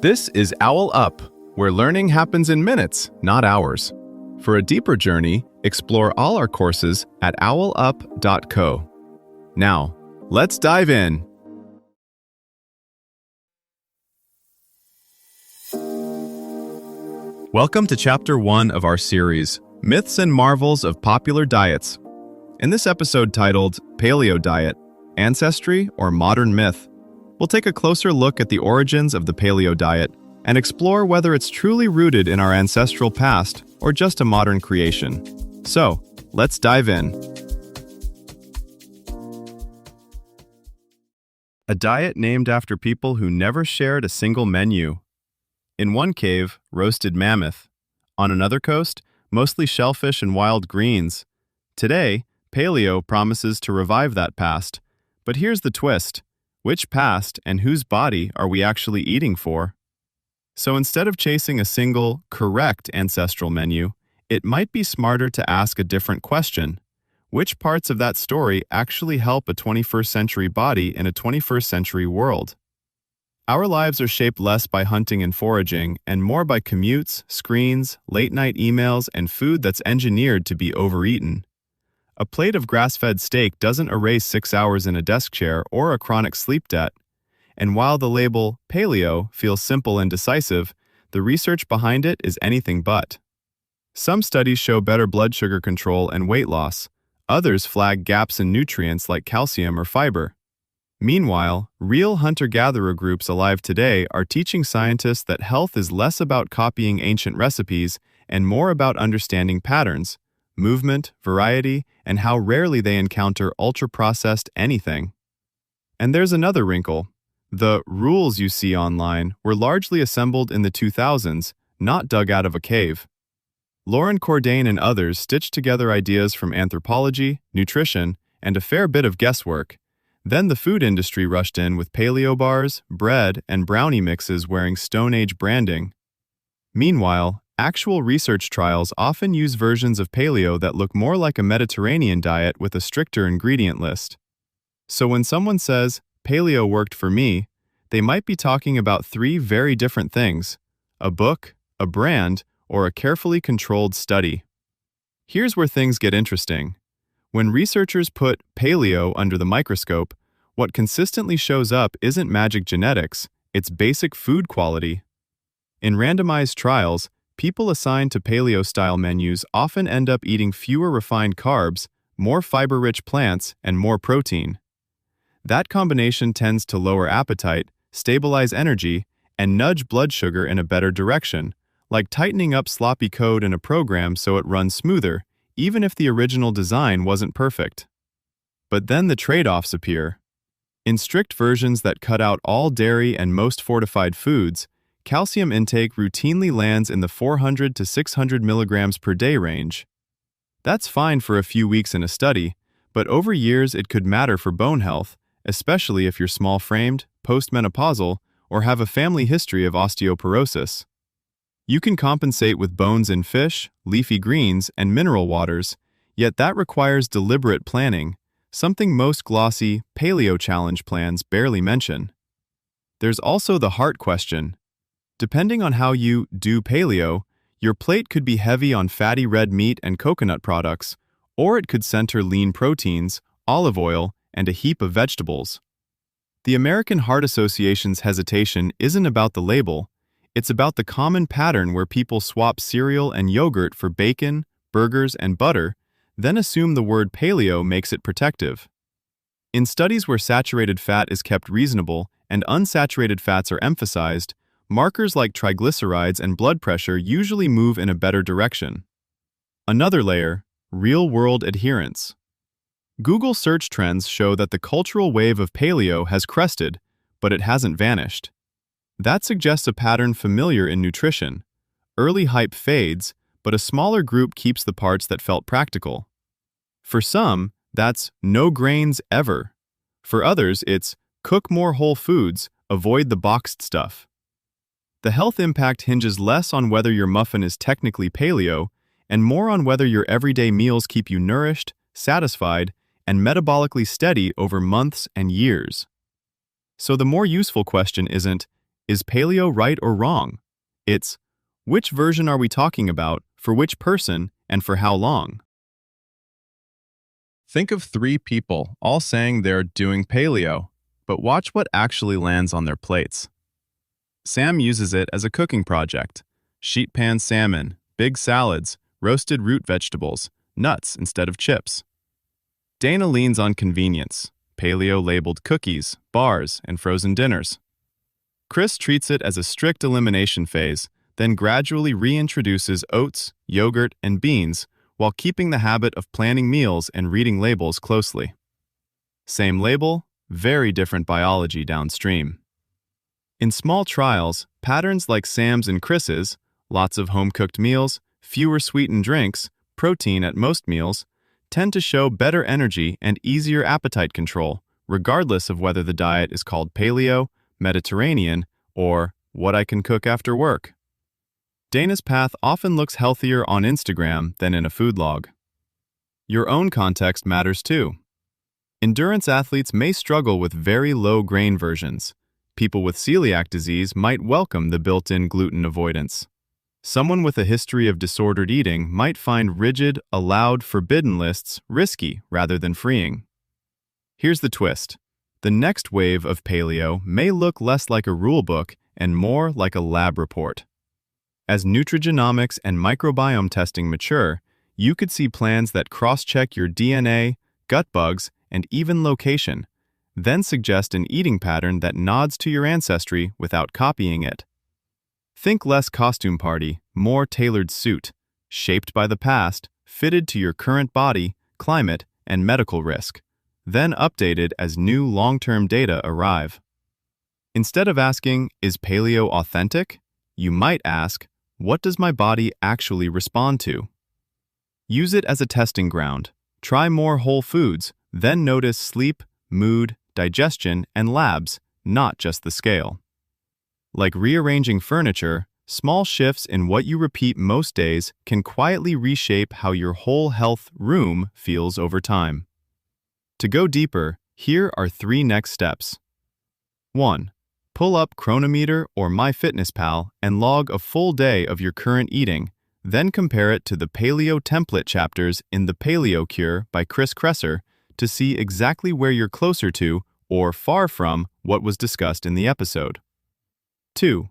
This is OwlUp, where learning happens in minutes, not hours. For a deeper journey, explore all our courses at owlup.co. Now, let's dive in. Welcome to Chapter 1 of our series, Myths and Marvels of Popular Diets. In this episode titled Paleo Diet, Ancestry or Modern Myth, we'll take a closer look at the origins of the paleo diet and explore whether it's truly rooted in our ancestral past or just a modern creation. So, let's dive in. A diet named after people who never shared a single menu. In one cave, roasted mammoth. On another coast, mostly shellfish and wild greens. Today, paleo promises to revive that past. But here's the twist. Which past and whose body are we actually eating for? So instead of chasing a single, correct ancestral menu, it might be smarter to ask a different question. Which parts of that story actually help a 21st century body in a 21st century world? Our lives are shaped less by hunting and foraging and more by commutes, screens, late-night emails, and food that's engineered to be overeaten. A plate of grass-fed steak doesn't erase 6 hours in a desk chair or a chronic sleep debt. And while the label paleo feels simple and decisive, the research behind it is anything but. Some studies show better blood sugar control and weight loss. Others flag gaps in nutrients like calcium or fiber. Meanwhile, real hunter-gatherer groups alive today are teaching scientists that health is less about copying ancient recipes and more about understanding patterns, movement, variety, and how rarely they encounter ultra-processed anything. And there's another wrinkle. The rules you see online were largely assembled in the 2000s, not dug out of a cave. Lauren Cordain and others stitched together ideas from anthropology, nutrition, and a fair bit of guesswork. Then the food industry rushed in with paleo bars, bread, and brownie mixes wearing Stone Age branding. Meanwhile, actual research trials often use versions of paleo that look more like a Mediterranean diet with a stricter ingredient list. So when someone says, paleo worked for me, they might be talking about three very different things: a book, a brand, or a carefully controlled study. Here's where things get interesting. When researchers put paleo under the microscope, what consistently shows up isn't magic genetics, it's basic food quality. In randomized trials, people assigned to paleo-style menus often end up eating fewer refined carbs, more fiber-rich plants, and more protein. That combination tends to lower appetite, stabilize energy, and nudge blood sugar in a better direction, like tightening up sloppy code in a program so it runs smoother, even if the original design wasn't perfect. But then the trade-offs appear. In strict versions that cut out all dairy and most fortified foods, calcium intake routinely lands in the 400 to 600 milligrams per day range. That's fine for a few weeks in a study, but over years it could matter for bone health, especially if you're small-framed, postmenopausal, or have a family history of osteoporosis. You can compensate with bones in fish, leafy greens, and mineral waters, yet that requires deliberate planning, something most glossy paleo challenge plans barely mention. There's also the heart question. Depending on how you do paleo, your plate could be heavy on fatty red meat and coconut products, or it could center lean proteins, olive oil, and a heap of vegetables. The American Heart Association's hesitation isn't about the label, it's about the common pattern where people swap cereal and yogurt for bacon, burgers, and butter, then assume the word paleo makes it protective. In studies where saturated fat is kept reasonable and unsaturated fats are emphasized, markers like triglycerides and blood pressure usually move in a better direction. Another layer, real-world adherence. Google search trends show that the cultural wave of paleo has crested, but it hasn't vanished. That suggests a pattern familiar in nutrition. Early hype fades, but a smaller group keeps the parts that felt practical. For some, that's no grains ever. For others, it's cook more whole foods, avoid the boxed stuff. The health impact hinges less on whether your muffin is technically paleo and more on whether your everyday meals keep you nourished, satisfied, and metabolically steady over months and years. So the more useful question isn't, Is paleo right or wrong? It's, which version are we talking about, for which person, and for how long? Think of three people all saying they're doing paleo, but watch what actually lands on their plates. Sam uses it as a cooking project. Sheet pan salmon, big salads, roasted root vegetables, nuts instead of chips. Dana leans on convenience, paleo-labeled cookies, bars, and frozen dinners. Chris treats it as a strict elimination phase, then gradually reintroduces oats, yogurt, and beans while keeping the habit of planning meals and reading labels closely. Same label, very different biology downstream. In small trials, patterns like Sam's and Chris's, lots of home-cooked meals, fewer sweetened drinks, protein at most meals, tend to show better energy and easier appetite control, regardless of whether the diet is called paleo, Mediterranean, or what I can cook after work. Dana's path often looks healthier on Instagram than in a food log. Your own context matters too. Endurance athletes may struggle with very low-grain versions. People with celiac disease might welcome the built-in gluten avoidance. Someone with a history of disordered eating might find rigid, allowed, forbidden lists risky rather than freeing. Here's the twist. The next wave of paleo may look less like a rule book and more like a lab report. As nutrigenomics and microbiome testing mature, you could see plans that cross-check your DNA, gut bugs, and even location, then suggest an eating pattern that nods to your ancestry without copying it. Think less costume party, more tailored suit, shaped by the past, fitted to your current body, climate, and medical risk, then updated as new long-term data arrive. Instead of asking, is paleo authentic? You might ask, what does my body actually respond to? Use it as a testing ground. Try more whole foods, then notice sleep, mood, digestion, and labs, not just the scale. Like rearranging furniture, small shifts in what you repeat most days can quietly reshape how your whole health room feels over time. To go deeper, here are 3 next steps. 1. Pull up Chronometer or MyFitnessPal and log a full day of your current eating, then compare it to the Paleo template chapters in The Paleo Cure by Chris Kresser to see exactly where you're closer to or far from what was discussed in the episode. 2.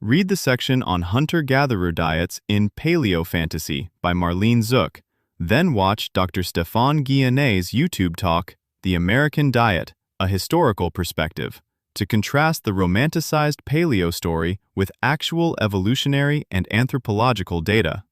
Read the section on hunter-gatherer diets in Paleo Fantasy by Marlene Zook, then watch Dr. Stefan Guillenet's YouTube talk, The American Diet, A Historical Perspective, to contrast the romanticized paleo story with actual evolutionary and anthropological data.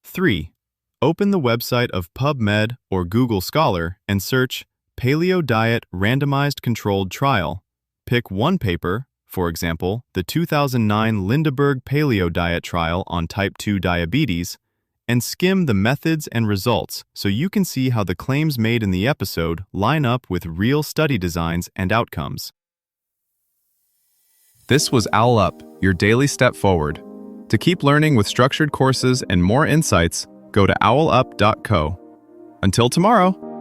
3. Open the website of PubMed or Google Scholar and search Paleo Diet Randomized Controlled Trial. Pick one paper, for example, the 2009 Lindeberg Paleo Diet Trial on type 2 diabetes, and skim the methods and results so you can see how the claims made in the episode line up with real study designs and outcomes. This was OwlUp, your daily step forward. To keep learning with structured courses and more insights, go to owlup.co. Until tomorrow!